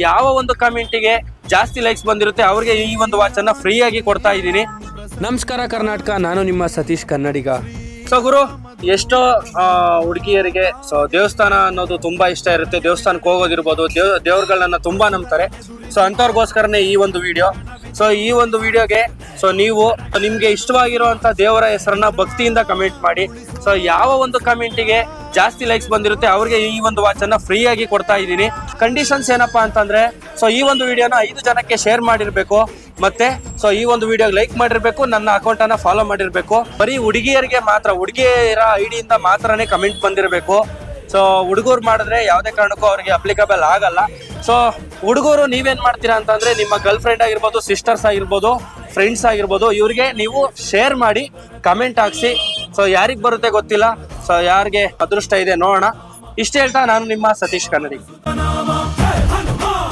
ಯಾವ ಒಂದು ಕಮೆಂಟಿಗೆ ಜಾಸ್ತಿ ಲೈಕ್ಸ್ ಬಂದಿರುತ್ತೆ ಅವ್ರಿಗೆ ಈ ಒಂದು ವಾಚ್ ಅನ್ನ ಫ್ರೀ ಆಗಿ ಕೊಡ್ತಾ ಇದ್ದೀನಿ. ನಮಸ್ಕಾರ ಕರ್ನಾಟಕ, ನಾನು ನಿಮ್ಮ ಸತೀಶ್ ಕನ್ನಡಿಗ. ಸೊ ಗುರು, ಎಷ್ಟೋ ಹುಡುಗಿಯರಿಗೆ ದೇವಸ್ಥಾನ ಅನ್ನೋದು ತುಂಬಾ ಇಷ್ಟ ಇರುತ್ತೆ. ದೇವಸ್ಥಾನಕ್ಕೆ ಹೋಗೋದಿರ್ಬೋದು, ದೇವ್ರುಗಳನ್ನ ತುಂಬಾ ನಂಬ್ತಾರೆ. ಸೊ ಅಂಥವ್ರಿಗೋಸ್ಕರನೇ ಈ ಒಂದು ವಿಡಿಯೋ. ಸೊ ಈ ಒಂದು ವಿಡಿಯೋಗೆ ನೀವು ನಿಮ್ಗೆ ಇಷ್ಟವಾಗಿರುವಂತ ದೇವರ ಹೆಸರನ್ನ ಭಕ್ತಿಯಿಂದ ಕಮೆಂಟ್ ಮಾಡಿ. ಸೊ ಯಾವ ಒಂದು ಕಮೆಂಟಿಗೆ ಜಾಸ್ತಿ ಲೈಕ್ಸ್ ಬಂದಿರುತ್ತೆ ಅವ್ರಿಗೆ ಈ ಒಂದು ವಾಚ್ ಅನ್ನ ಫ್ರೀ ಆಗಿ ಕೊಡ್ತಾ ಇದ್ದೀನಿ. ಕಂಡೀಷನ್ಸ್ ಏನಪ್ಪಾ ಅಂತಂದ್ರೆ, ಈ ಒಂದು ವಿಡಿಯೋನ 5 ಜನಕ್ಕೆ ಶೇರ್ ಮಾಡಿರ್ಬೇಕು, ಮತ್ತೆ ಈ ಒಂದು ವಿಡಿಯೋಗೆ ಲೈಕ್ ಮಾಡಿರ್ಬೇಕು, ನನ್ನ ಅಕೌಂಟ್ ಅನ್ನ ಫಾಲೋ ಮಾಡಿರ್ಬೇಕು. ಬರೀ ಹುಡುಗಿಯರಿಗೆ ಮಾತ್ರ, ಹುಡುಗಿಯರ ಐಡಿಯಿಂದ ಮಾತ್ರನೇ ಕಮೆಂಟ್ ಬಂದಿರಬೇಕು. ಸೊ ಹುಡುಗರು ಮಾಡಿದ್ರೆ ಯಾವುದೇ ಕಾರಣಕ್ಕೂ ಅವ್ರಿಗೆ ಅಪ್ಲಿಕಬಲ್ ಆಗಲ್ಲ. ಸೊ ಹುಡುಗರು ನೀವೇನ್ ಮಾಡ್ತೀರಾ ಅಂತಂದ್ರೆ, ನಿಮ್ಮ ಗರ್ಲ್ ಫ್ರೆಂಡ್ ಆಗಿರ್ಬೋದು, ಸಿಸ್ಟರ್ಸ್ ಆಗಿರ್ಬೋದು, ಫ್ರೆಂಡ್ಸ್ ಆಗಿರ್ಬೋದು, ಇವ್ರಿಗೆ ನೀವು ಶೇರ್ ಮಾಡಿ ಕಮೆಂಟ್ ಹಾಕ್ಸಿ. ಸೊ ಯಾರಿಗೆ ಬರುತ್ತೆ ಗೊತ್ತಿಲ್ಲ, ಸೊ ಯಾರಿಗೆ ಅದೃಷ್ಟ ಇದೆ ನೋಡೋಣ. ಇಷ್ಟ ಹೇಳ್ತಾ ನಾನು ನಿಮ್ಮ ಸತೀಶ್ ಕನ್ನಡಿ.